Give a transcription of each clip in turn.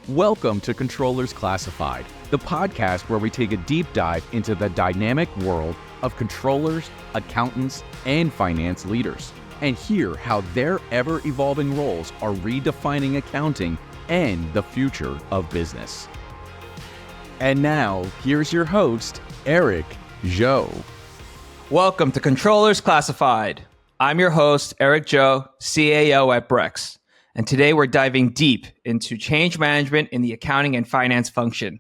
Welcome to Controllers Classified, the podcast where we take a deep dive into the dynamic world of controllers, accountants, and finance leaders, and hear how their ever-evolving roles are redefining accounting and the future of business. And now, here's your host, Erik Zhou. Welcome to Controllers Classified. I'm your host, Erik Zhou, CAO at Brex. And today we're diving deep into change management in the accounting and finance function.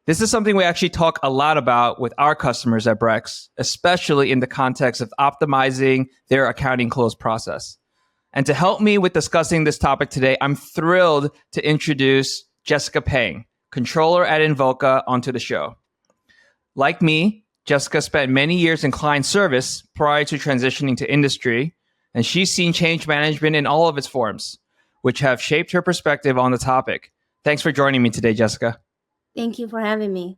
This is something we actually talk a lot about with our customers at Brex, especially in the context of optimizing their accounting close process. And to help me with discussing this topic today, I'm thrilled to introduce Jessica Peng, controller at Invoca, onto the show. Like me, Jessica spent many years in client service prior to transitioning to industry, and she's seen change management in all of its forms, which have shaped her perspective on the topic. Thanks for joining me today, Jessica. Thank you for having me.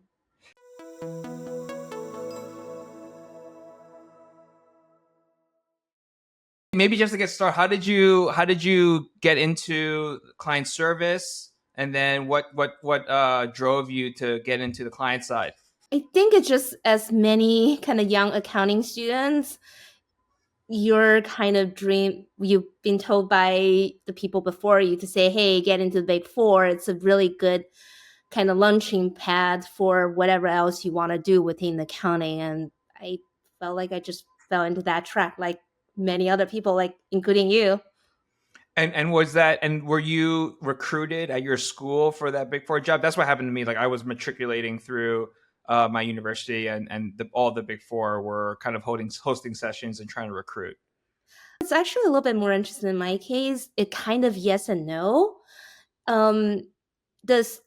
Maybe just to get started, how did you get into client service, and then what drove you to get into the client side? I think it's just as many kind of young accounting students, your kind of dream, you've been told by the people before you to say, hey, get into the Big Four. It's a really good kind of launching pad for whatever else you want to do within accounting. And I felt like I just fell into that track like many other people, like including you. And were you recruited at your school for that Big Four job? That's what happened to me. Like, I was matriculating through my university, and all the Big Four were kind of hosting sessions and trying to recruit. It's actually a little bit more interesting in my case. It kind of yes and no. The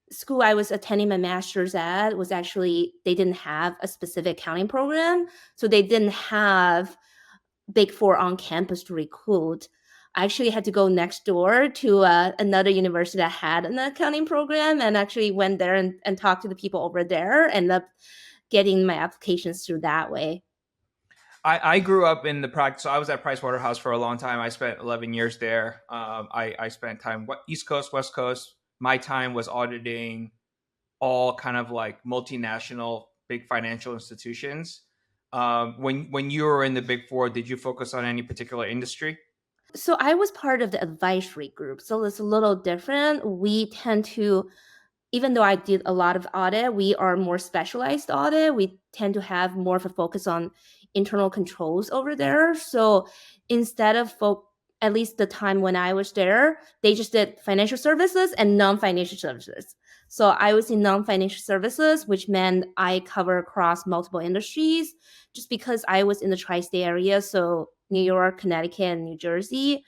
school I was attending my master's at was actually, they didn't have a specific accounting program. So they didn't have Big Four on campus to recruit. I actually had to go next door to another university that had an accounting program, and actually went there and talked to the people over there, and ended up getting my applications through that way. I grew up in the practice. So I was at Pricewaterhouse for a long time. I spent 11 years there. I spent time East Coast, West Coast. My time was auditing all kind of like multinational big financial institutions. When you were in the Big Four, did you focus on any particular industry? So I was part of the advisory group. So it's a little different. We tend to, even though I did a lot of audit, we are more specialized audit. We tend to have more of a focus on internal controls over there. So instead of at least the time when I was there, they just did financial services and non-financial services. So I was in non-financial services, which meant I cover across multiple industries just because I was in the tri-state area. So New York, Connecticut, and New Jersey,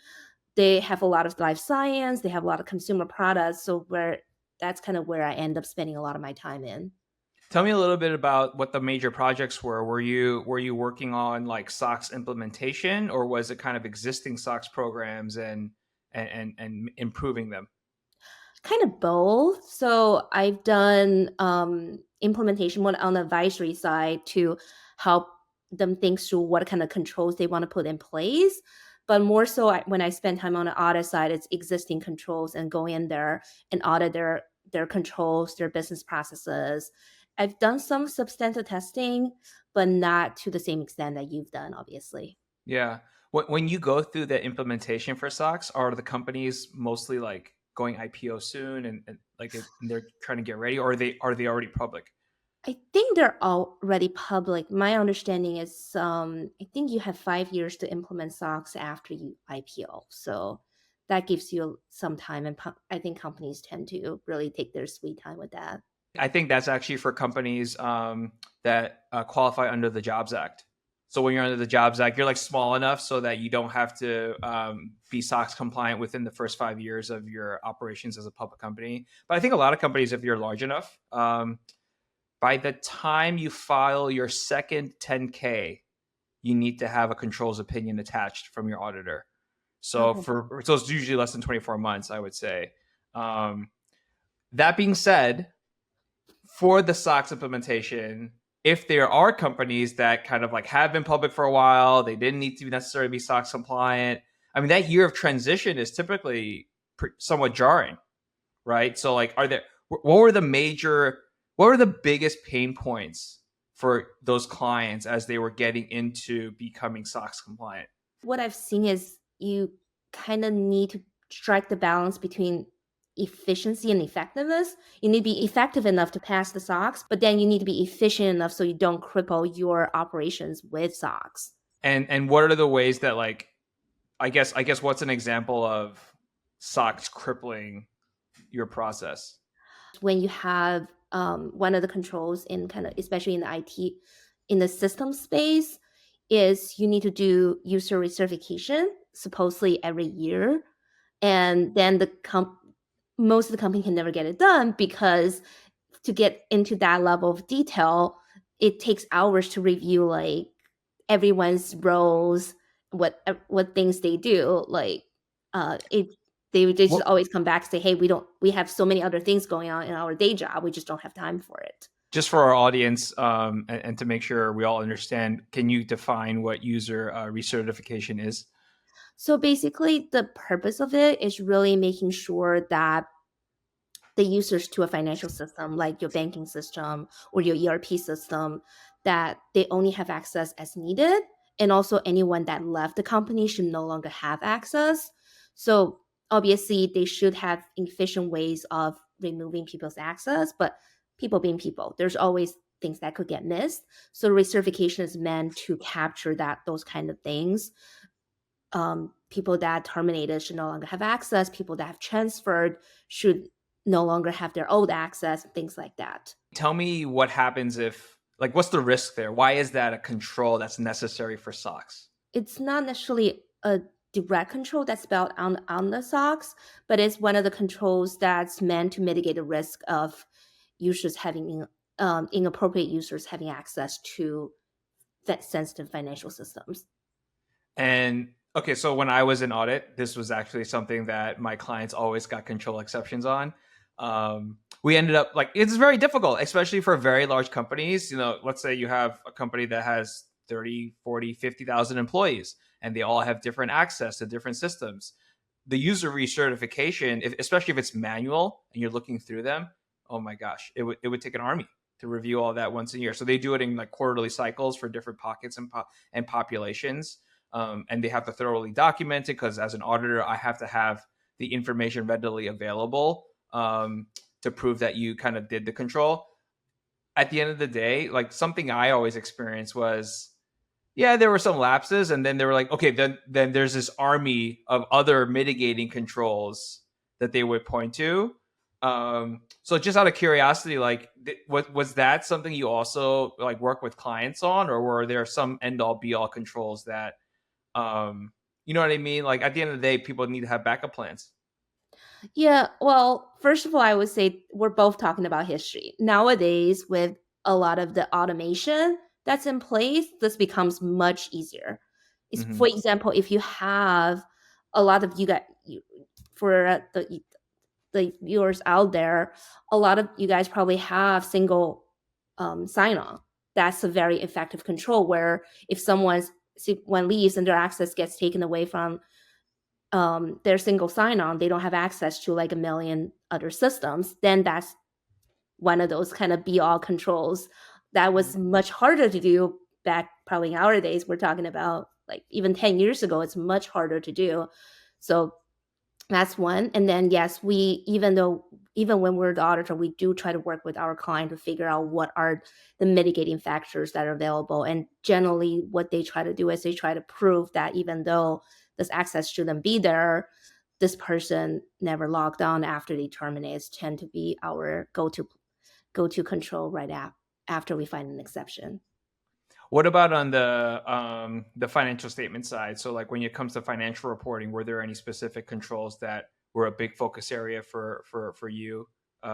they have a lot of life science. They have a lot of consumer products. So that's kind of where I end up spending a lot of my time in. Tell me a little bit about what the major projects were. Were you working on like SOX implementation, or was it kind of existing SOX programs and improving them? Kind of both. So I've done implementation one on the advisory side to help them think through what kind of controls they want to put in place. But more so when I spend time on the audit side, it's existing controls and go in there and audit their controls, their business processes. I've done some substantive testing, but not to the same extent that you've done, obviously. Yeah. When you go through the implementation for SOX, are the companies mostly like going IPO soon and like they're trying to get ready, or are they already public? I think they're already public. My understanding is I think you have 5 years to implement SOX after you IPO. So that gives you some time. And I think companies tend to really take their sweet time with that. I think that's actually for companies that qualify under the Jobs Act. So when you're under the Jobs Act, you're like small enough so that you don't have to be SOX compliant within the first 5 years of your operations as a public company. But I think a lot of companies, if you're large enough, by the time you file your second 10K, you need to have a controls opinion attached from your auditor. So Okay. so it's usually less than 24 months, I would say. That being said, for the SOX implementation, if there are companies that kind of like have been public for a while, they didn't need to necessarily be SOX compliant. I mean, that year of transition is typically somewhat jarring. right? So like, what were the biggest pain points for those clients as they were getting into becoming SOX compliant? What I've seen is you kind of need to strike the balance between efficiency and effectiveness. You need to be effective enough to pass the SOX, but then you need to be efficient enough so you don't cripple your operations with SOX. And what are the ways that like, I guess what's an example of SOX crippling your process? When you have one of the controls in kind of, especially in the IT, in the system space, is you need to do user recertification supposedly every year, and then most of the company can never get it done because to get into that level of detail, it takes hours to review like everyone's roles, what things they do. Like it they just What, always come back and say, hey, we have so many other things going on in our day job. We just don't have time for it. just for our audience, and to make sure we all understand, can you define what user recertification is? So basically the purpose of it is really making sure that the users to a financial system like your banking system or your ERP system, that they only have access as needed, and also anyone that left the company should no longer have access. So obviously they should have efficient ways of removing people's access, but people being people, there's always things that could get missed. So recertification is meant to capture those kind of things. People that terminated should no longer have access. People that have transferred should no longer have their old access, things like that. Tell me what happens if, like, what's the risk there? Why is that a control that's necessary for SOX? It's not necessarily a direct control that's spelled on the SOX, but it's one of the controls that's meant to mitigate the risk of users having inappropriate users having access to sensitive financial systems. And okay, so when I was in audit, this was actually something that my clients always got control exceptions on. We ended up like, it's very difficult, especially for very large companies. You know, let's say you have a company that has 30, 40, 50,000 employees, and they all have different access to different systems. The user recertification, especially if it's manual and you're looking through them, oh my gosh, it would take an army to review all that once a year. So they do it in like quarterly cycles for different pockets and populations. And they have to thoroughly document it because as an auditor, I have to have the information readily available to prove that you kind of did the control. At the end of the day, like something I always experienced was, yeah, there were some lapses, and then they were like, okay, then there's this army of other mitigating controls that they would point to. So just out of curiosity, like, was that something you also like work with clients on, or were there some end all be all controls that you know what I mean? Like at the end of the day, people need to have backup plans. Yeah, well, first of all, I would say we're both talking about history. Nowadays, with a lot of the automation that's in place, this becomes much easier. For Hmm. example, if you have a lot of for the viewers out there, a lot of you guys probably have single sign-on. That's a very effective control where if one leaves and their access gets taken away from their single sign-on, they don't have access to like a million other systems, then that's one of those kind of be-all controls that was much harder to do back probably in our days. We're talking about like even 10 years ago, it's much harder to do. So that's one. And then yes, even when we're the auditor, we do try to work with our client to figure out what are the mitigating factors that are available. And generally what they try to do is they try to prove that even though this access shouldn't be there, this person never logged on after they terminate tend to be our go-to control after we find an exception. What about on the financial statement side? So like when it comes to financial reporting, were there any specific controls that were a big focus area for you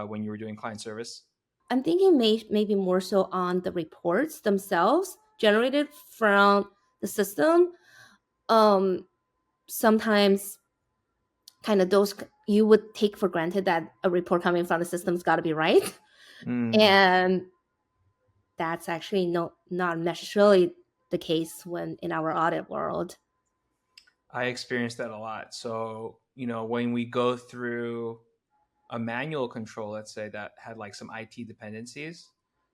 when you were doing client service? I'm thinking maybe more so on the reports themselves generated from the system. Um, Sometimes kind of those you would take for granted that a report coming from the system's got to be right, Mm, and that's actually not necessarily the case when in our audit world. I experienced that a lot. So, you know, when we go through a manual control, let's say, that had like some IT dependencies.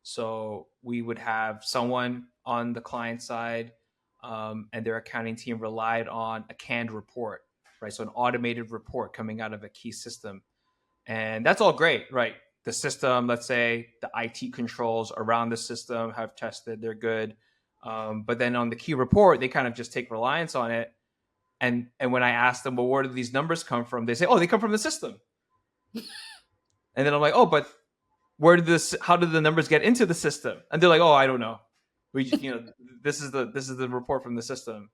So we would have someone on the client side, and their accounting team relied on a canned report, right? So an automated report coming out of a key system. And that's all great, right? The system, let's say the IT controls around the system have tested, they're good. But then on the key report, they kind of just take reliance on it. And when I ask them, well, where do these numbers come from? They say, oh, they come from the system. And then I'm like, oh, but how did the numbers get into the system? And they're like, oh, I don't know. This is the report from the system.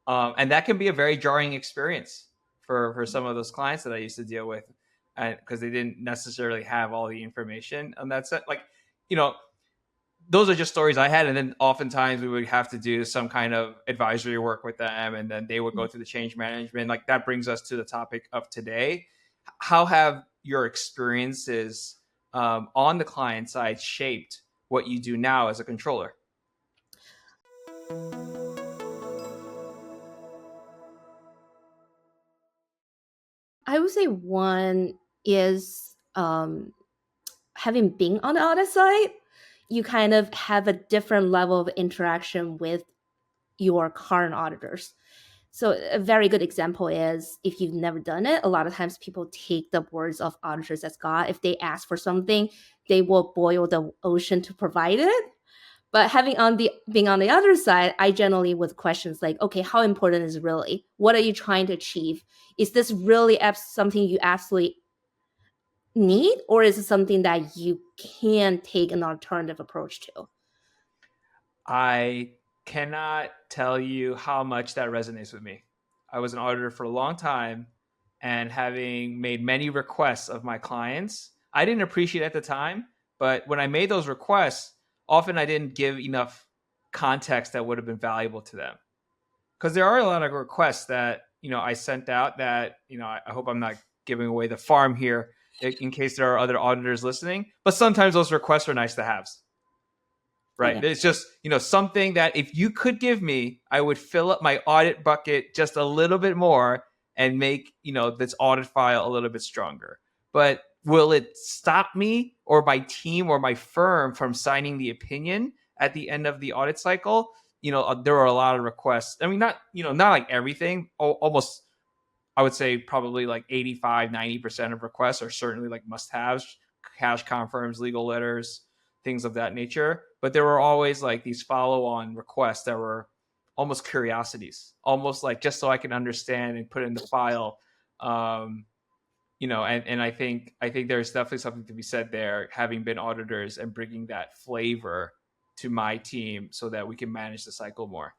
And that can be a very jarring experience for some of those clients that I used to deal with, because they didn't necessarily have all the information on that set. Like, those are just stories I had. And then oftentimes we would have to do some kind of advisory work with them, and then they would go through the change management. Like, that brings us to the topic of today. How have your experiences on the client side shaped what you do now as a controller? I would say one is having been on the other side, you kind of have a different level of interaction with your current auditors. So a very good example is, if you've never done it, a lot of times people take the words of auditors as God. If they ask for something, they will boil the ocean to provide it. But being on the other side, I generally with questions like, okay, how important is it really? What are you trying to achieve? Is this really something you absolutely need, or is it something that you can take an alternative approach to? I cannot tell you how much that resonates with me. I was an auditor for a long time, and having made many requests of my clients, I didn't appreciate it at the time, but when I made those requests, often I didn't give enough context that would have been valuable to them. Because there are a lot of requests that, I sent out that, I hope I'm not giving away the farm here in case there are other auditors listening, but sometimes those requests are nice to haves. Right. Yeah. It's just, something that if you could give me, I would fill up my audit bucket just a little bit more and make, this audit file a little bit stronger. But will it stop me or my team or my firm from signing the opinion at the end of the audit cycle? There are a lot of requests. I mean, not like everything, almost, I would say probably like 85, 90% of requests are certainly like must-haves, cash confirms, legal letters, things of that nature. But there were always like these follow-on requests that were almost curiosities, almost like just so I can understand and put in the file. And I think there's definitely something to be said there, having been auditors and bringing that flavor to my team so that we can manage the cycle more.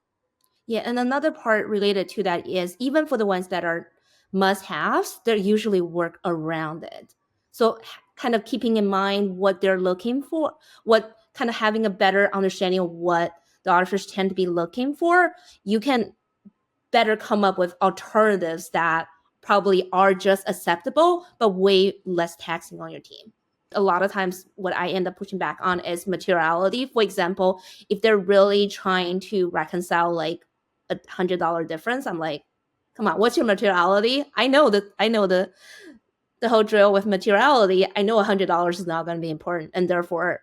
Yeah, and another part related to that is, even for the ones that are must-haves, they usually work around it. So kind of keeping in mind what they're looking for, what kind of having a better understanding of what the auditors tend to be looking for, you can better come up with alternatives that probably are just acceptable, but way less taxing on your team. A lot of times what I end up pushing back on is materiality. For example, if they're really trying to reconcile like $100 difference, I'm like, come on, what's your materiality? I know the whole drill with materiality. I know $100 is not going to be important, and therefore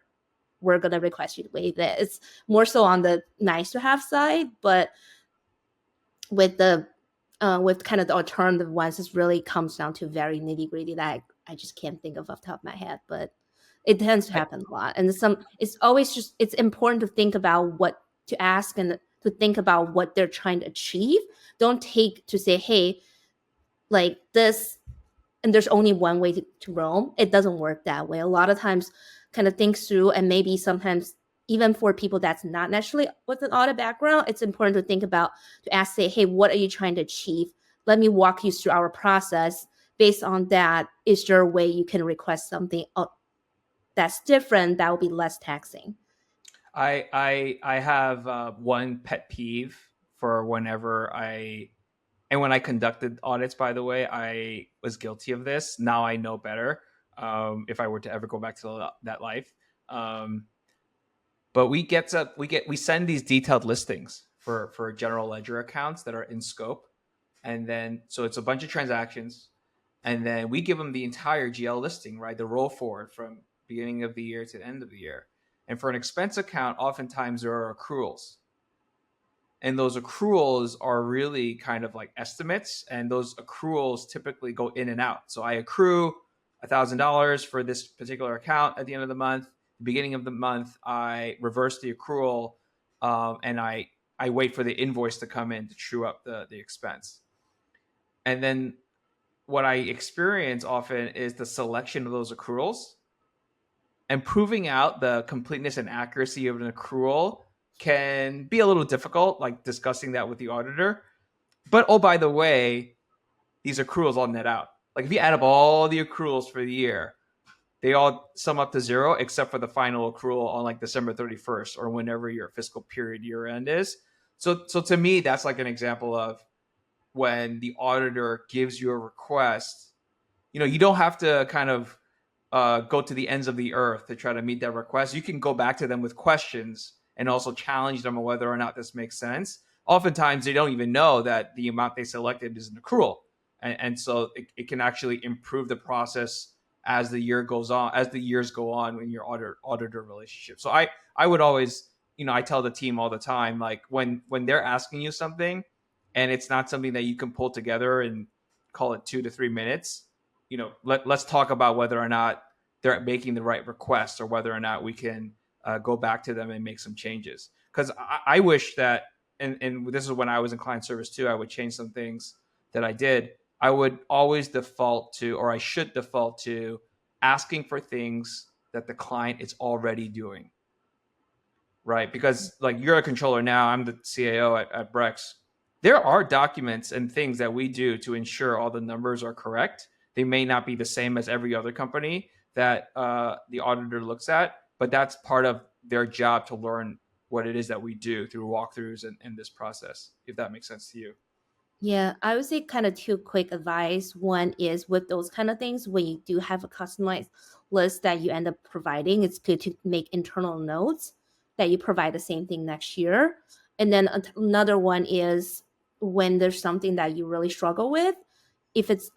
we're going to request you to waive it. It's more so on the nice to have side, but with the with kind of the alternative ones, it really comes down to very nitty gritty that I just can't think of off the top of my head, but it tends to happen a lot. And it's always just, it's important to think about what to ask and to think about what they're trying to achieve. Don't take to say, hey, like this, and there's only one way to roam. It doesn't work that way. A lot of times kind of think through, and maybe sometimes even for people that's not necessarily with an audit background, it's important to think about, to ask, say, hey, what are you trying to achieve? Let me walk you through our process. Based on that, is there a way you can request something that's different that will be less taxing? I have one pet peeve for whenever when I conducted audits, by the way, I was guilty of this. Now I know better. If I were to ever go back to that life. But we send these detailed listings for general ledger accounts that are in scope. And then, so it's a bunch of transactions. And then we give them the entire GL listing, right? The roll forward from beginning of the year to the end of the year. And for an expense account, oftentimes there are accruals. And those accruals are really kind of like estimates. And those accruals typically go in and out. So I accrue $1,000 for this particular account at the end of the month. The beginning of the month, I reverse the accrual, and I wait for the invoice to come in to true up the expense. And then what I experience often is the selection of those accruals, and proving out the completeness and accuracy of an accrual can be a little difficult, like discussing that with the auditor. But oh, by the way, these accruals all net out. Like if you add up all the accruals for the year, they all sum up to zero except for the final accrual on like December 31st or whenever your fiscal period year end is. So to me, that's like an example of when the auditor gives you a request, you don't have to kind of go to the ends of the earth to try to meet that request. You can go back to them with questions and also challenge them on whether or not this makes sense. Oftentimes, they don't even know that the amount they selected is an accrual. And so it can actually improve the process as the year goes on, as the years go on in your auditor relationship. So I would always, I tell the team all the time, like when they're asking you something and it's not something that you can pull together and call it 2 to 3 minutes, let's talk about whether or not they're making the right request or whether or not we can go back to them and make some changes. Because I wish that, and this is when I was in client service too, I would change some things that I did. I would always default to, or I should default to, asking for things that the client is already doing. Right? Because like you're a controller now, I'm the CAO at Brex. There are documents and things that we do to ensure all the numbers are correct. They may not be the same as every other company that the auditor looks at, but that's part of their job to learn what it is that we do through walkthroughs and this process, if that makes sense to you. Yeah, I would say kind of two quick advice. One is with those kind of things, when you do have a customized list that you end up providing, it's good to make internal notes that you provide the same thing next year. And then another one is when there's something that you really struggle with,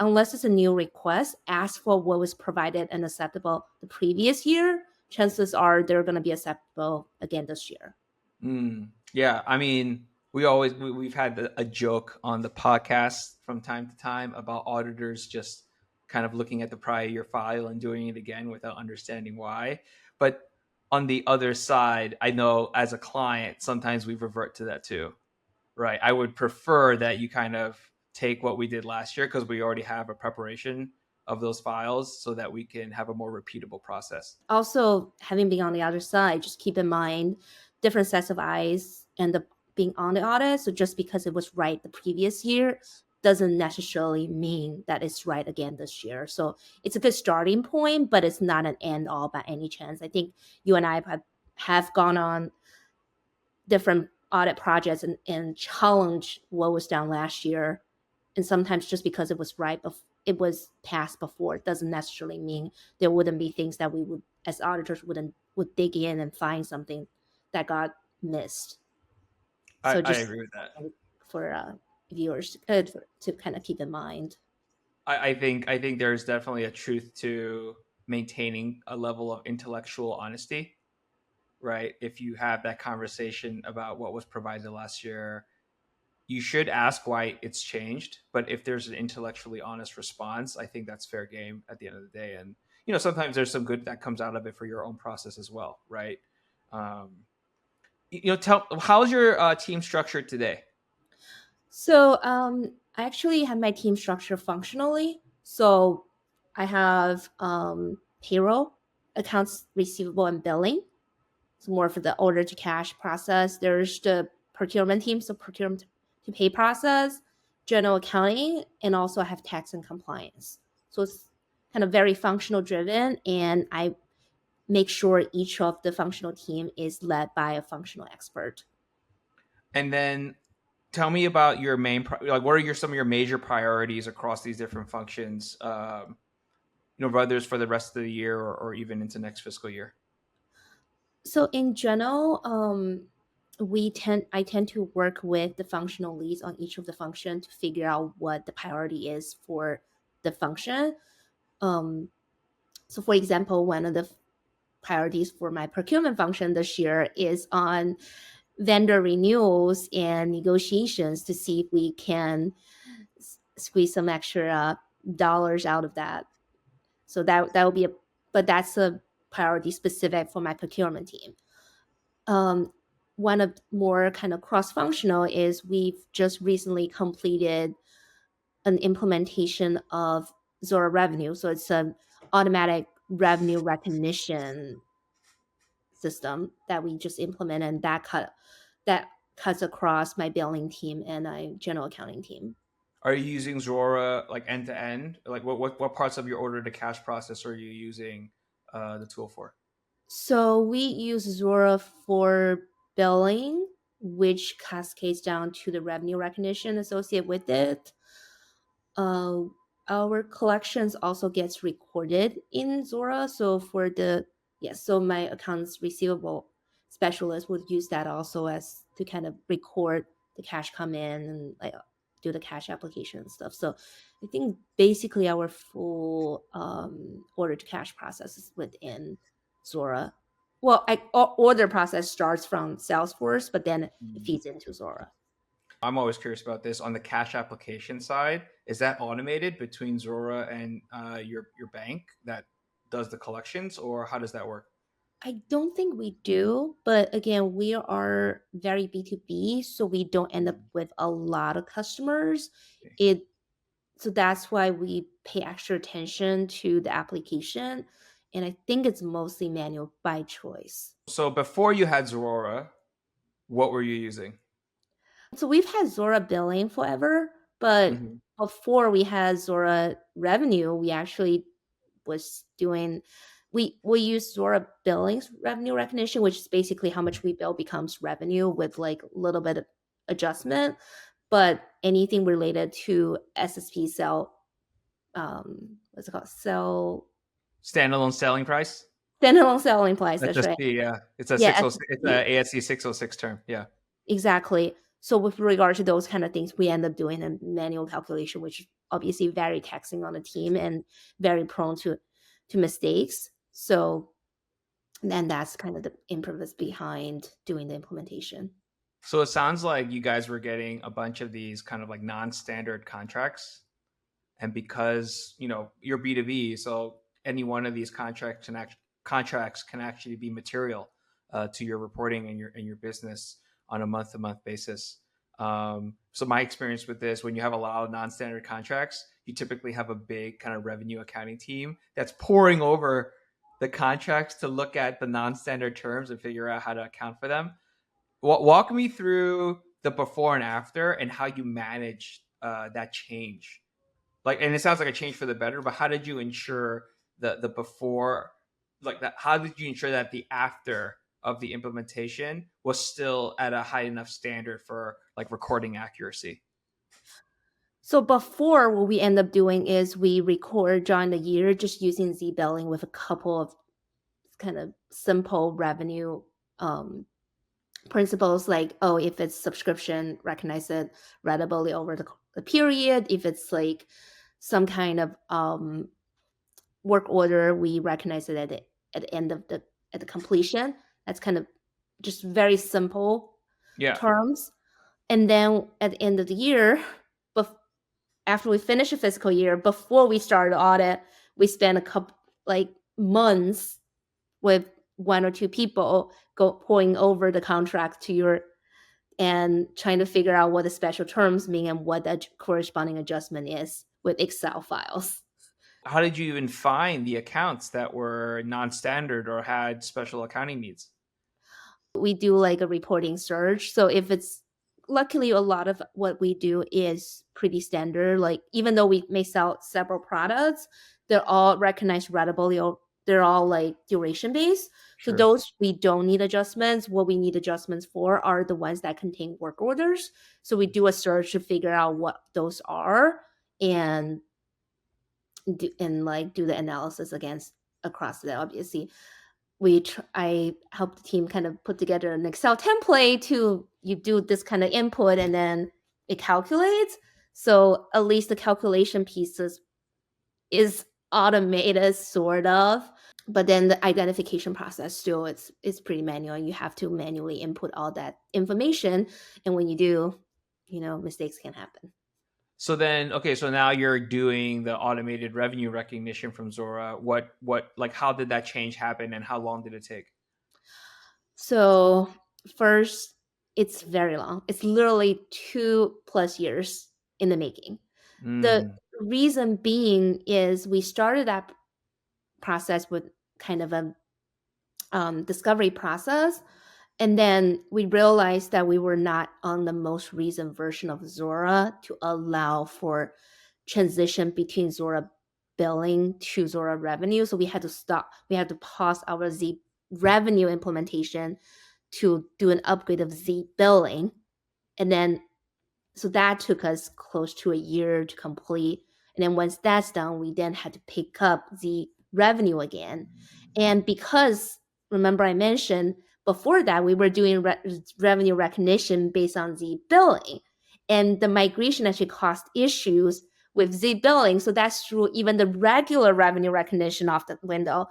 unless it's a new request, ask for what was provided and acceptable the previous year. Chances are they're going to be acceptable again this year. Yeah, I mean, we've had a joke on the podcast from time to time about auditors just kind of looking at the prior year file and doing it again without understanding why. But on the other side, I know as a client, sometimes we revert to that too, right? I would prefer that you kind of take what we did last year because we already have a preparation of those files so that we can have a more repeatable process. Also, having been on the other side, just keep in mind different sets of eyes and being on the audit. So just because it was right the previous year doesn't necessarily mean that it's right again this year. So it's a good starting point, but it's not an end all by any chance. I think you and I have gone on different audit projects and challenged what was done last year. And sometimes just because it was right, it was passed before, it doesn't necessarily mean there wouldn't be things that we would, as auditors, would dig in and find something that got missed. So I agree with that. For viewers to kind of keep in mind. I think there's definitely a truth to maintaining a level of intellectual honesty, right? If you have that conversation about what was provided last year, you should ask why it's changed. But if there's an intellectually honest response, I think that's fair game at the end of the day. And sometimes there's some good that comes out of it for your own process as well, right? How's your team structured today? So I actually have my team structured functionally. So I have payroll, accounts receivable, and billing. It's more for the order to cash process. There's the procurement team, so procurement to pay process, general accounting, and also I have tax and compliance. So it's kind of very functional driven, and I make sure each of the functional team is led by a functional expert. And then tell me about your main, what are some of your major priorities across these different functions, whether it's for the rest of the year or even into next fiscal year? So in general, I tend to work with the functional leads on each of the function to figure out what the priority is for the function. So for example, one of the priorities for my procurement function this year is on vendor renewals and negotiations to see if we can squeeze some extra dollars out of that. So that will be but that's a priority specific for my procurement team. One of more kind of cross-functional is we've just recently completed an implementation of Zora Revenue. So it's an automatic revenue recognition system that we just implemented, and that cuts across my billing team and my general accounting team. Are you using Zora like end to end? Like what parts of your order to cash process are you using the tool for? So we use Zora for billing, which cascades down to the revenue recognition associated with it. Uh, our collections also gets recorded in Zora. So so my accounts receivable specialist would use that also as to kind of record the cash come in and like do the cash application and stuff. So I think basically our full order to cash process is within Zora. Well, order process starts from Salesforce, but then it feeds into Zora. I'm always curious about this on the cash application side. Is that automated between Zora and your bank that does the collections, or how does that work? I don't think we do, but again, we are very B2B, so we don't end up with a lot of customers. Okay. So that's why we pay extra attention to the application, and I think it's mostly manual by choice. So before you had Zora, what were you using? So we've had Zora billing forever, but Mm-hmm. before we had Zora revenue, we actually was doing we use Zora billings revenue recognition, which is basically how much we bill becomes revenue with like a little bit of adjustment. But anything related to SSP sell, what's it called? Standalone selling price? Standalone selling price. That's That's just right. yeah. It's a Yeah, 606, it's SSP. a ASC 606 term. Yeah. Exactly. So with regard to those kind of things, we end up doing a manual calculation, which is obviously very taxing on the team and very prone to mistakes. So then that's kind of the impetus behind doing the implementation. So it sounds like you guys were getting a bunch of these kind of like non-standard contracts, and because you're B2B, so any one of these contracts can actually be material to your reporting and your business on a month-to-month basis. So my experience with this, when you have a lot of non-standard contracts, you typically have a big kind of revenue accounting team that's poring over the contracts to look at the non-standard terms and figure out how to account for them. Walk me through the before and after and how you manage that change. Like, and it sounds like a change for the better, but how did you ensure the before, like that? How did you ensure that the after of the implementation was still at a high enough standard for like recording accuracy? So before, what we end up doing is we record during the year just using Z billing with a couple of kind of simple revenue principles, like, oh, if it's subscription, recognize it ratably over the period. If it's like some kind of work order, we recognize it at the end of at the completion. That's kind of just very simple Yeah. terms. And then at the end of the year, after we finish a fiscal year, before we start the audit, we spend a couple like months with one or two people going over the contract and trying to figure out what the special terms mean and what the corresponding adjustment is with Excel files. How did you even find the accounts that were non-standard or had special accounting needs? We do like a reporting search. So if it's luckily a lot of what we do is pretty standard. Like even though we may sell several products, they're all recognized ratably or they're all like duration based. So Sure. those we don't need adjustments. What we need adjustments for are the ones that contain work orders. So we do a search to figure out what those are and do the analysis against across that. Obviously, I help the team kind of put together an Excel template to you do this kind of input and then it calculates. So at least the calculation pieces is automated sort of, but then the identification process still it's pretty manual. You have to manually input all that information, and when you do, mistakes can happen. So then, okay, so now you're doing the automated revenue recognition from Zora. Like, how did that change happen, and how long did it take? So first, it's very long. It's literally 2+ years in the making. The Mm, reason being is we started that process with kind of a discovery process. And then we realized that we were not on the most recent version of Zora to allow for transition between Zora billing to Zora revenue. So we had to stop, we had to pause our Z revenue implementation to do an upgrade of Z billing. And then so that took us close to a year to complete. And then once that's done, we then had to pick up the revenue again. And because remember I mentioned before that we were doing revenue recognition based on Z billing, and the migration actually caused issues with Z billing. So that's through even the regular revenue recognition off the window.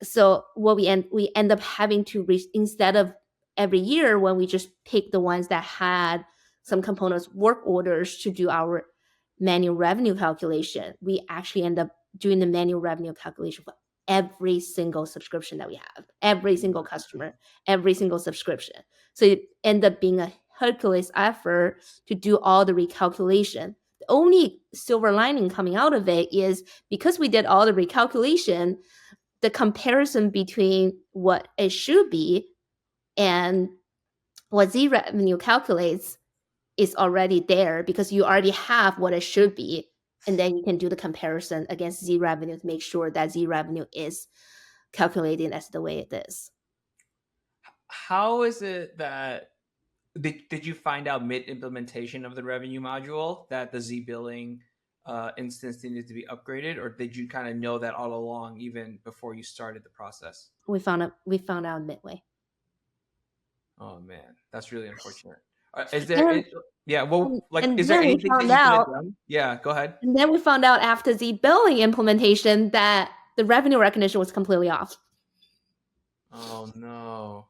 So what we end up having to instead of every year when we just pick the ones that had some components work orders to do our manual revenue calculation, we actually end up doing the manual revenue calculation for every single subscription that we have, every single customer, every single subscription. So it end up being a Hercules effort to do all the recalculation. The only silver lining coming out of it is because we did all the recalculation, the comparison between what it should be and what Z revenue calculates is already there because you already have what it should be. And then you can do the comparison against Z revenue to make sure that Z revenue is calculating as the way it is. how is it that did you find out mid implementation of the revenue module that the Z billing instance needed to be upgraded, or did you kind of know that all along, even before you started the process? We found out midway. Oh man, that's really unfortunate. Is there? And, Yeah. Well, like, and is there then we anything that found you could have out done? Yeah. Go ahead. and then we found out after the billing implementation that the revenue recognition was completely off. Oh no.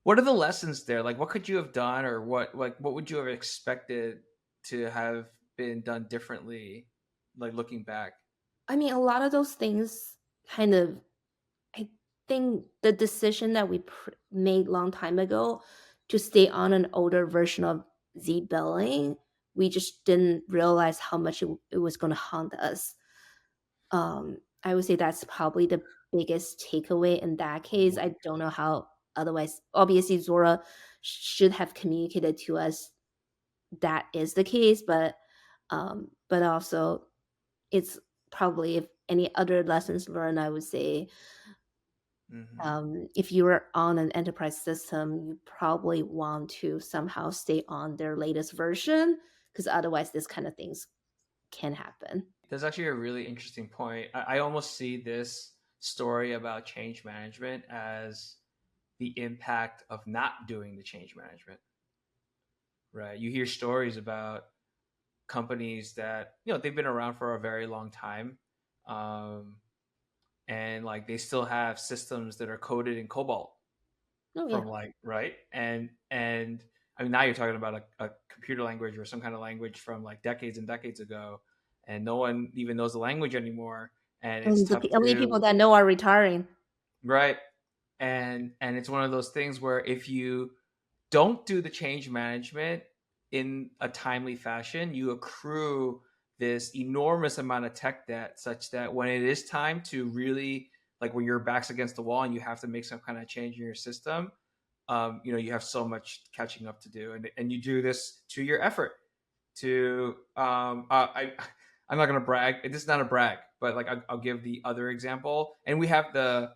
What are the lessons there? Like, what could you have done, or what would you have expected to have been done differently? Like looking back. I mean, a lot of those things kind of, I think the decision that we made long time ago to stay on an older version of Z billing, we just didn't realize how much it was going to haunt us. I would say that's probably the biggest takeaway in that case. I don't know how otherwise. Obviously, Zora should have communicated to us that is the case, but also it's probably if any other lessons learned, I would say Mm-hmm. if you are on an enterprise system, you probably want to somehow stay on their latest version because otherwise, this kind of things can happen. That's actually a really interesting point. I almost see this story about change management as the impact of not doing the change management, right? You hear stories about companies that, they've been around for a very long time. Um, and like they still have systems that are coded in COBOL Oh yeah, from like, right. And I mean, now you're talking about a computer language or some kind of language from like decades and decades ago, and no one even knows the language anymore, and it's and tough the only people to, that know are retiring. right. And it's one of those things where if you don't do the change management in a timely fashion, you accrue this enormous amount of tech debt such that when it is time to really, like when your back's against the wall and you have to make some kind of change in your system, you have so much catching up to do, and you do this to your effort to I'm not gonna brag. This is not a brag, but like I'll give the other example, and we have the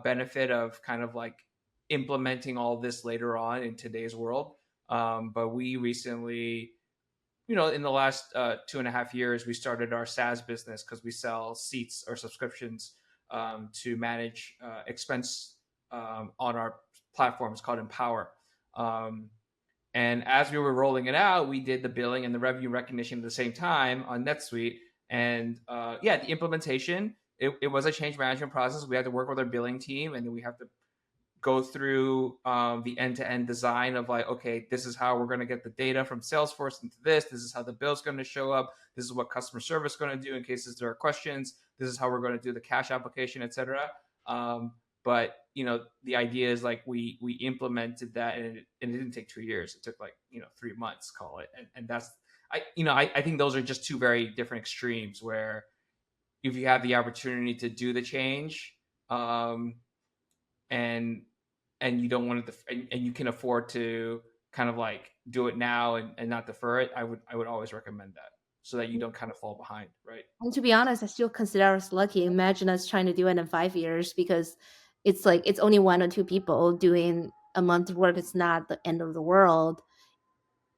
benefit of kind of like implementing all this later on in today's world. But we recently, in the last 2.5 years, we started our SaaS business because we sell seats or subscriptions to manage expense on our platform. It's called Empower. Um, and as we were rolling it out, we did the billing and the revenue recognition at the same time on NetSuite. And the implementation, it was a change management process. We had to work with our billing team, and then we have to go through the end-to-end design of like, okay, this is how we're going to get the data from Salesforce into this. This is how the bill's going to show up. This is what customer service is going to do in cases there are questions. This is how we're going to do the cash application, etc. But the idea is like we implemented that, and it didn't take 2 years. It took like 3 months, call it. And that's I think those are just two very different extremes where if you have the opportunity to do the change, and you don't want to and you can afford to kind of like do it now and not defer it, I would always recommend that, so that you don't kind of fall behind, right? And to be honest, I still consider us lucky. Imagine us trying to do it in 5 years, because it's like it's only 1 or 2 people doing a month's work. It's not the end of the world.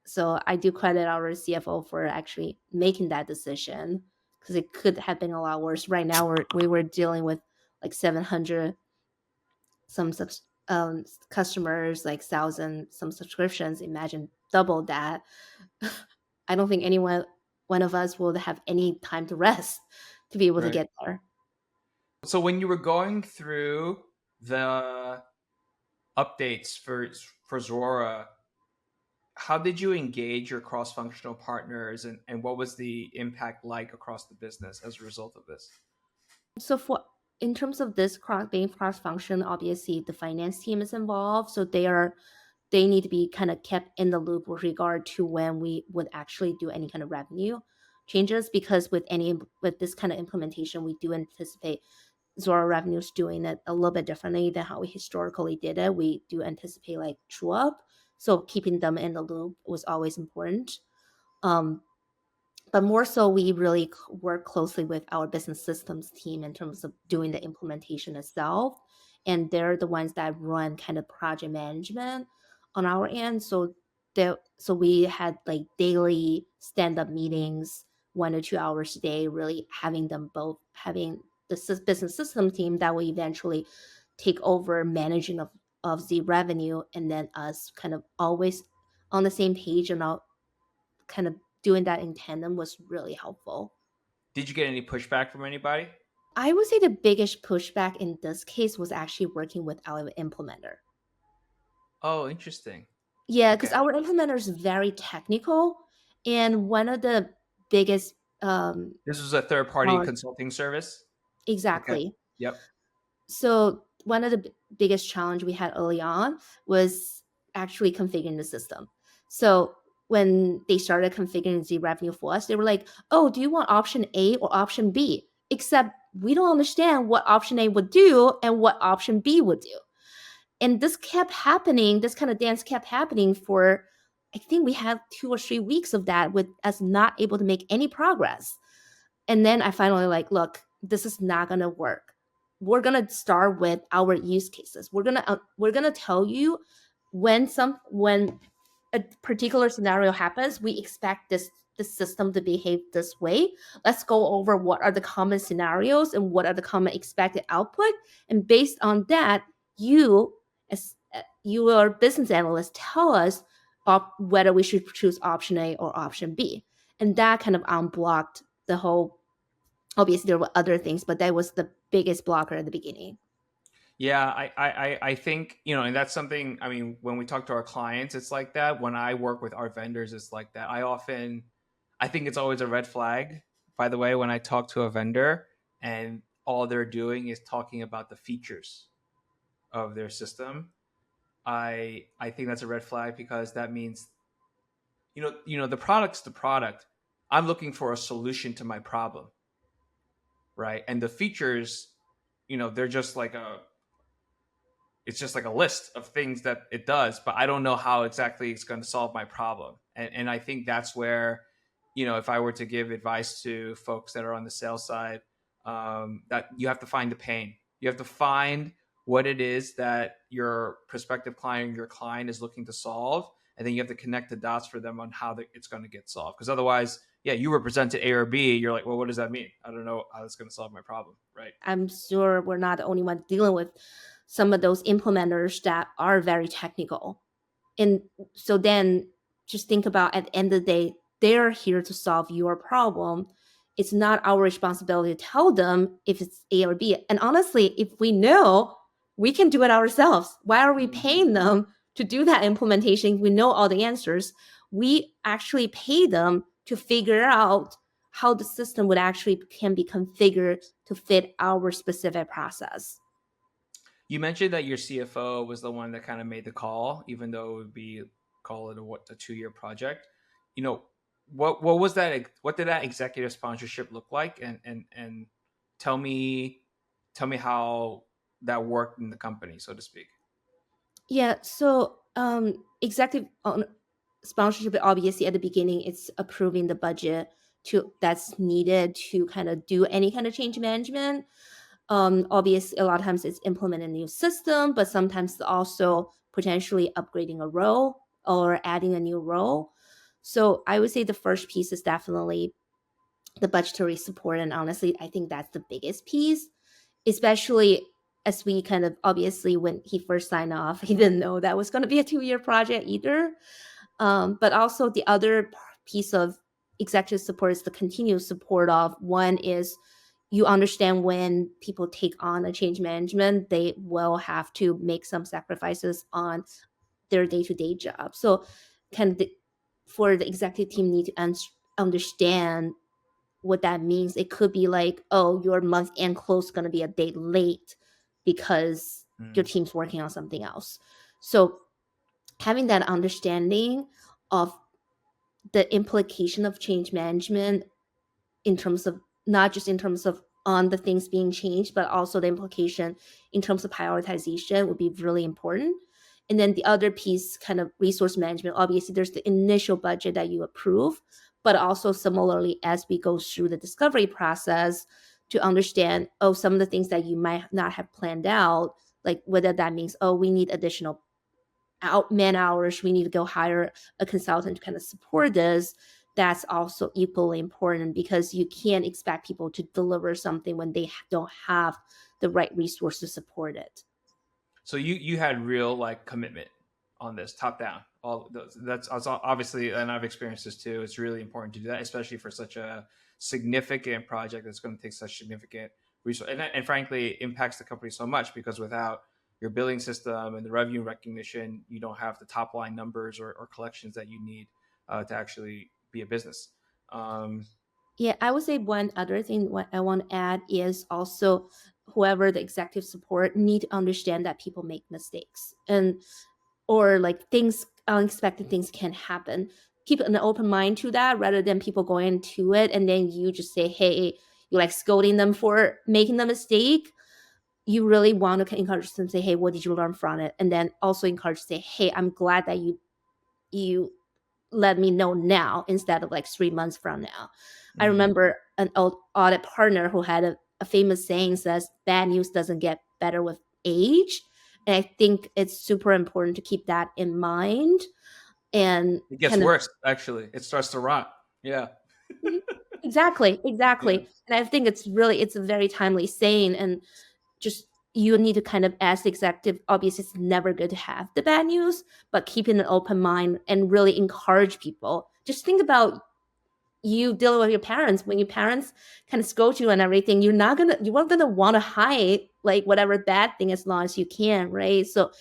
So I do credit our CFO for actually making that decision, because it could have been a lot worse. Right now, we were dealing with like 700 some customers, like 1,000 some subscriptions. Imagine double that. I don't think one of us will have any time to rest to be able to Right. get there. So when you were going through the updates for Zora, how did you engage your cross-functional partners, and what was the impact like across the business as a result of this? So in terms of this being cross function, obviously the finance team is involved, so they need to be kind of kept in the loop with regard to when we would actually do any kind of revenue changes, because with this kind of implementation, we do anticipate Zora revenues doing it a little bit differently than how we historically did it. We do anticipate like true up, so keeping them in the loop was always important. But more so, we really work closely with our business systems team in terms of doing the implementation itself. And they're the ones that run kind of project management on our end. So we had like daily stand-up meetings, 1 or 2 hours a day, really having the business system team that will eventually take over managing of the revenue, and then us kind of always on the same page and all kind of doing that in tandem was really helpful. Did you get any pushback from anybody? I would say the biggest pushback in this case was actually working with our implementer. Oh, interesting. Yeah, Okay. because our implementer is very technical, and one of the biggest This was a third-party consulting service? Okay. exactly. Yep. So one of the biggest challenge we had early on was actually configuring the system. So when they started configuring the revenue for us, they were like, "Oh, do you want option A or option B?" Except we don't understand what option A would do and what option B would do. And this kept happening. This kind of dance kept happening for, I think we had 2 or 3 weeks of that, with us not able to make any progress. And then I finally like, look, this is not gonna work. We're gonna start with our use cases. We're gonna tell you when a particular scenario happens, we expect this system to behave this way. Let's go over what are the common scenarios and what are the common expected output. And based on that, your business analyst, tell us whether we should choose option A or option B. And that kind of unblocked the whole. Obviously, there were other things, but that was the biggest blocker at the beginning. Yeah, I think, and that's something, I mean, when we talk to our clients, it's like that. When I work with our vendors, it's like that. I think it's always a red flag, by the way, when I talk to a vendor and all they're doing is talking about the features of their system. I think that's a red flag, because that means, the product's the product. I'm looking for a solution to my problem, right? And the features, they're just like it's just like a list of things that it does, but I don't know how exactly it's going to solve my problem. And I think that's where, if I were to give advice to folks that are on the sales side, that you have to find the pain. You have to find what it is that your prospective client, your client is looking to solve. And then you have to connect the dots for them on how it's going to get solved. Because otherwise, you were presented A or B. You're like, well, what does that mean? I don't know how it's going to solve my problem, right? I'm sure we're not the only one dealing with some of those implementers that are very technical. And so then just think about, at the end of the day, they're here to solve your problem. it's not our responsibility to tell them if it's A or B. And honestly, if we know, we can do it ourselves. Why are we paying them to do that implementation? We know all the answers. We actually pay them to figure out how the system would actually can be configured to fit our specific process. You mentioned that your CFO was the one that kind of made the call, even though it would be call it a 2-year project. You know, what was that? What did that executive sponsorship look like? And tell me how that worked in the company, so to speak. Yeah, so executive sponsorship, obviously at the beginning, it's approving the budget that's needed to kind of do any kind of change management. Obviously, a lot of times it's implementing a new system, but sometimes also potentially upgrading a role or adding a new role. So I would say the first piece is definitely the budgetary support. And honestly, I think that's the biggest piece, especially as we kind of obviously when he first signed off, he didn't know that was going to be a 2-year project either. But also the other piece of executive support is the continuous support of one is you understand when people take on a change management, they will have to make some sacrifices on their day-to-day job. So kind of for the executive team need to understand what that means. It could be like, oh, your month end close is going to be a day late because your team's working on something else. So having that understanding of the implication of change management in terms of not just in terms of on the things being changed, but also the implication in terms of prioritization would be really important. And then the other piece, kind of resource management, obviously there's the initial budget that you approve, but also similarly as we go through the discovery process to understand, oh, some of the things that you might not have planned out, like whether that means, oh, we need additional man hours, we need to go hire a consultant to kind of support this. That's also equally important because you can't expect people to deliver something when they don't have the right resources to support it. So you had real like commitment on this top down. All those, that's obviously, and I've experienced this too. It's really important to do that, especially for such a significant project that's going to take such significant resource, and frankly impacts the company so much because without your billing system and the revenue recognition, you don't have the top line numbers or collections that you need to actually be a business. Yeah, I would say one other thing what I want to add is also whoever the executive support need to understand that people make mistakes and or like things unexpected things can happen. Keep an open mind to that rather than people going into it and then you just say, hey, you like scolding them for making the mistake. You really want to encourage them to say, hey, what did you learn from it? And then also encourage to say, hey, I'm glad that you let me know now instead of like 3 months from now. I remember an old audit partner who had a famous saying says, bad news doesn't get better with age. And I think it's super important to keep that in mind. And It gets kind of worse, actually. It starts to rot. Yeah. exactly, Yeah. And I think it's a very timely saying. And just you need to kind of as the executive, obviously it's never good to have the bad news, but keeping an open mind and really encourage people. Just think about you dealing with your parents when your parents kind of scold you and everything. You weren't gonna want to hide like whatever bad thing as long as you can, right? So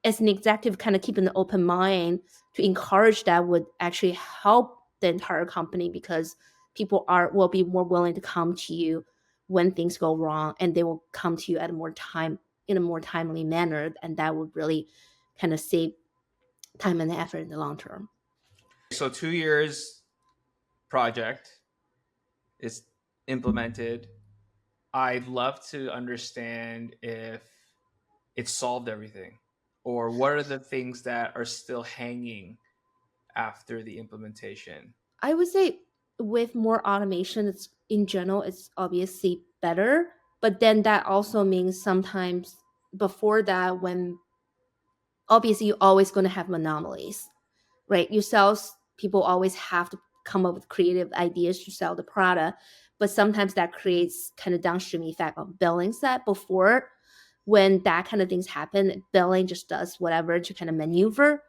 as an executive, kind of keeping an open mind to encourage that would actually help the entire company because people will be more willing to come to you when things go wrong and they will come to you at a more time in a more timely manner, and that would really kind of save time and effort in the long term. So 2 years project is implemented. I'd love to understand if it solved everything or what are the things that are still hanging after the implementation. I would say with more automation, it's in general, it's obviously better. But then that also means sometimes before that, when obviously you're always going to have anomalies, right? Your sales people always have to come up with creative ideas to sell the product. But sometimes that creates kind of downstream effect of billings that before when that kind of things happen, billing just does whatever to kind of maneuver.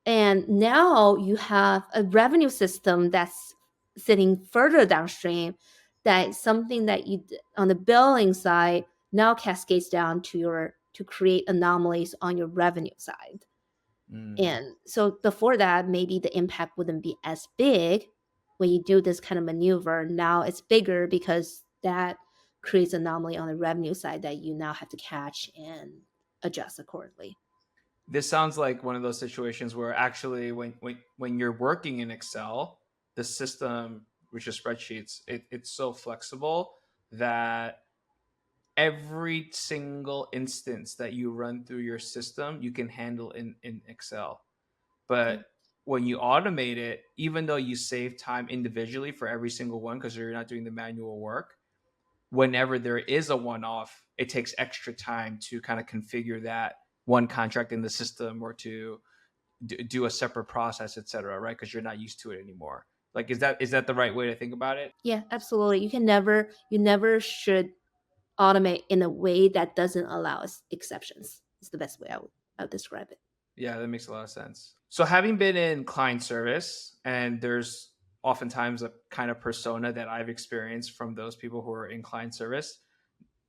And now you have a revenue system that's sitting further downstream, that something that you on the billing side now cascades down to create anomalies on your revenue side. And so before that, maybe the impact wouldn't be as big. When you do this kind of maneuver, now it's bigger because that creates anomaly on the revenue side that you now have to catch and adjust accordingly. This sounds like one of those situations where actually when you're working in Excel, the system, which is spreadsheets, it's so flexible that every single instance that you run through your system, you can handle in Excel. Yeah. But when you automate it, even though you save time individually for every single one because you're not doing the manual work, whenever there is a one-off, it takes extra time to kind of configure that one contract in the system or to do a separate process, et cetera, right? Because you're not used to it anymore. Like, is that the right way to think about it? Yeah, absolutely. You never should automate in a way that doesn't allow us exceptions. It's the best way I would describe it. Yeah, that makes a lot of sense. So having been in client service, and there's oftentimes a kind of persona that I've experienced from those people who are in client service,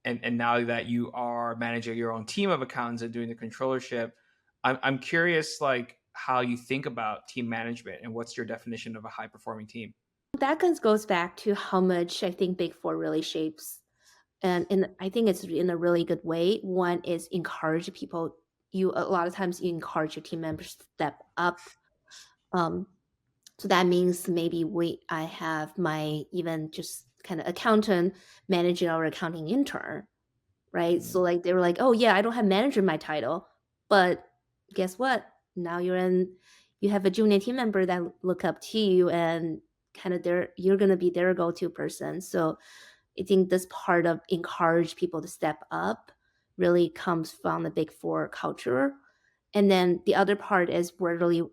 and now that you are managing your own team of accountants and doing the controllership, I'm curious, like, how you think about team management and what's your definition of a high performing team. That goes back to how much I think Big Four really shapes, and I think it's in a really good way. One is encourage people. You a lot of times you encourage your team members to step up. Um, so that means maybe I have my even just kind of accountant managing our accounting intern, right? So Mm. like they were like, oh yeah, I don't have manager in my title, but guess what? Now you have a junior team member that look up to you, and kind of you're gonna be their go-to person. So I think this part of encourage people to step up really comes from the Big Four culture. And then the other part is we're really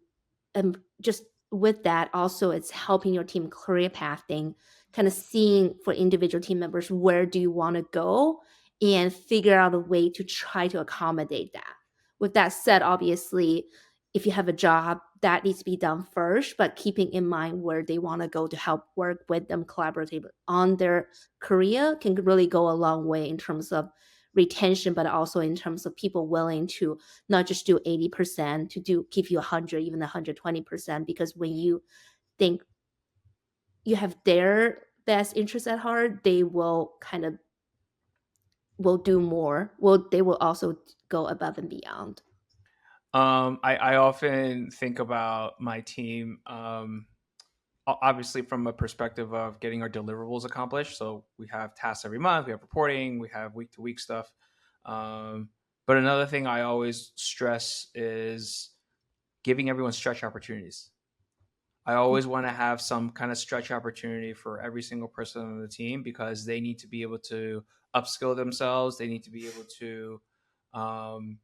just with that also it's helping your team career pathing, kind of seeing for individual team members where do you want to go and figure out a way to try to accommodate that. With that said, obviously if you have a job that needs to be done first, but keeping in mind where they want to go to help work with them collaboratively on their career can really go a long way in terms of retention, but also in terms of people willing to not just do 80%, to do give you 100, even 120%, because when you think you have their best interest at heart, they will kind of will do more. They will also go above and beyond. I often think about my team, obviously from a perspective of getting our deliverables accomplished. So we have tasks every month, we have reporting, we have week to week stuff. But another thing I always stress is giving everyone stretch opportunities. I always want to have some kind of stretch opportunity for every single person on the team because they need to be able to upskill themselves. They need to be able to, um,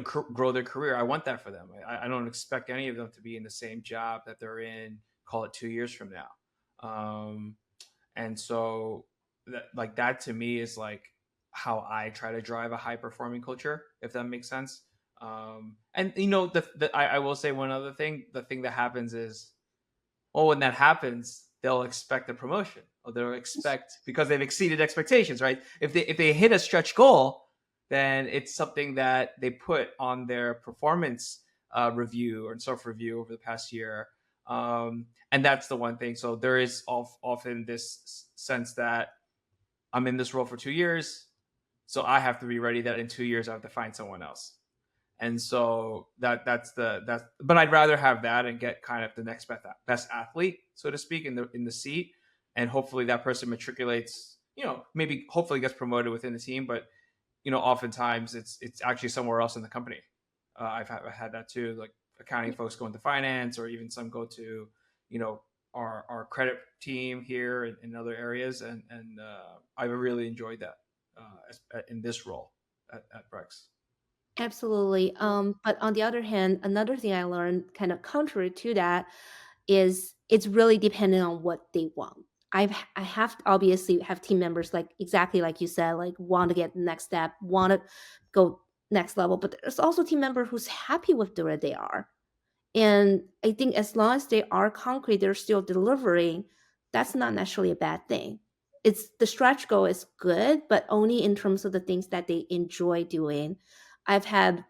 grow their career. I want that for them. I don't expect any of them to be in the same job that they're in, call it 2 years from now. Um, and so that to me is like how I try to drive a high performing culture, if that makes sense. And I will say one other thing. The thing that happens is, well, when that happens, they'll expect a promotion, or they'll expect because they've exceeded expectations, right? If they hit a stretch goal, then it's something that they put on their performance review or self review over the past year, and that's the one thing. So there is often this sense that I'm in this role for 2 years, so I have to be ready that in 2 years I have to find someone else. And so that's but I'd rather have that and get kind of the next best athlete, so to speak, in the seat, and hopefully that person matriculates, maybe hopefully gets promoted within the team, but oftentimes it's actually somewhere else in the company. I had that too, like accounting folks go into finance, or even some go to our credit team here in other areas, and I really enjoyed that in this role at Brex. Absolutely. But on the other hand, another thing I learned kind of contrary to that is it's really dependent on what they want. I have to obviously have team members like exactly like you said, like want to get the next step, want to go next level, but there's also team member who's happy with where they are. And I think as long as they are concrete, they're still delivering. that's not necessarily a bad thing. It's the stretch goal is good, but only in terms of the things that they enjoy doing. I've had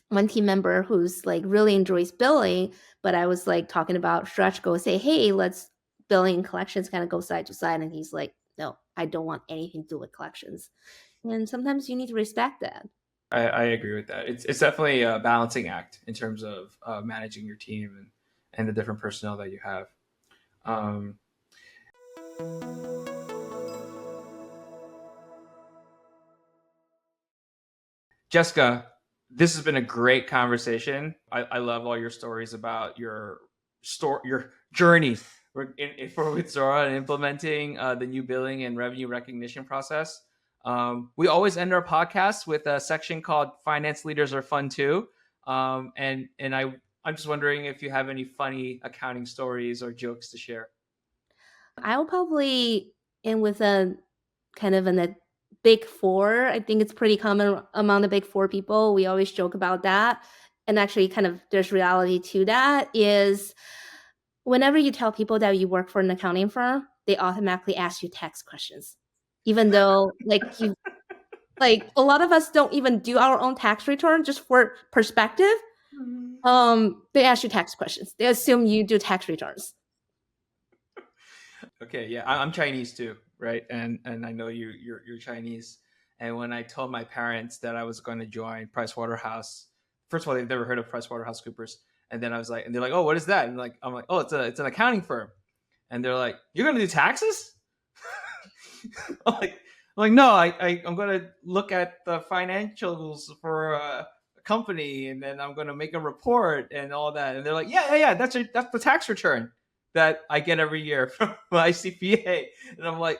one team member who's like really enjoys billing, but I was like talking about stretch goal, say, hey, let's billing and collections kind of go side to side. And he's like, no, I don't want anything to do with collections. And sometimes you need to respect that. I agree with that. It's definitely a balancing act in terms of managing your team and the different personnel that you have. Um, Jessica, this has been a great conversation. I love all your stories about your journey with Zora and implementing the new billing and revenue recognition process. We always end our podcast with a section called "Finance Leaders Are Fun Too," I'm just wondering if you have any funny accounting stories or jokes to share. I'll probably end with a kind of a big four. I think it's pretty common among the big four people. We always joke about that. And actually, kind of there's reality to that is whenever you tell people that you work for an accounting firm, they automatically ask you tax questions. Even though like a lot of us don't even do our own tax return just for perspective. They ask you tax questions. They assume you do tax returns. Okay, yeah, I'm Chinese too, right? And I know you're Chinese. And when I told my parents that I was going to join Pricewaterhouse, first of all, they've never heard of PricewaterhouseCoopers, and then I was like, and they're like, oh, what is that? And I'm like, oh, it's an accounting firm, and they're like, you're going to do taxes? I'm like, no, I'm going to look at the financials for a company, and then I'm going to make a report and all that. And they're like, yeah, that's the tax return that I get every year from my CPA. And I'm like,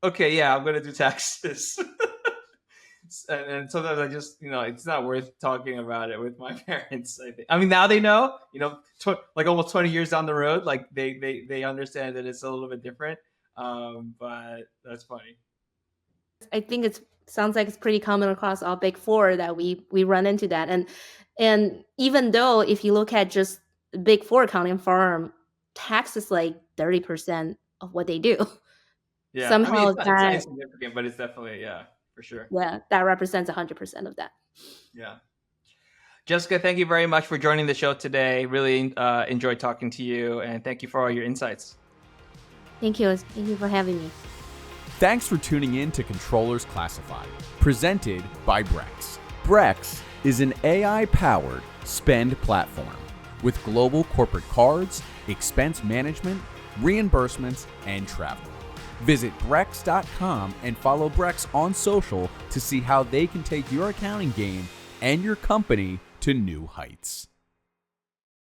okay, yeah, I'm going to do taxes. and sometimes I just, it's not worth talking about it with my parents. I mean, now they know, like almost 20 years down the road, like they understand that it's a little bit different. But that's funny. I think it sounds like it's pretty common across all big four that we run into that. And even though if you look at just big four accounting firm, tax is like 30% of what they do. Yeah, somehow I mean, it's not that insignificant, but it's definitely, yeah, for sure. yeah, that represents 100% of that. Yeah. Jessica, thank you very much for joining the show today. Really enjoyed talking to you, and thank you for all your insights. Thank you for having me. Thanks for tuning in to Controllers Classified, presented by Brex. Brex is an AI-powered spend platform with global corporate cards, expense management, reimbursements, and travel. Visit Brex.com and follow Brex on social to see how they can take your accounting game and your company to new heights.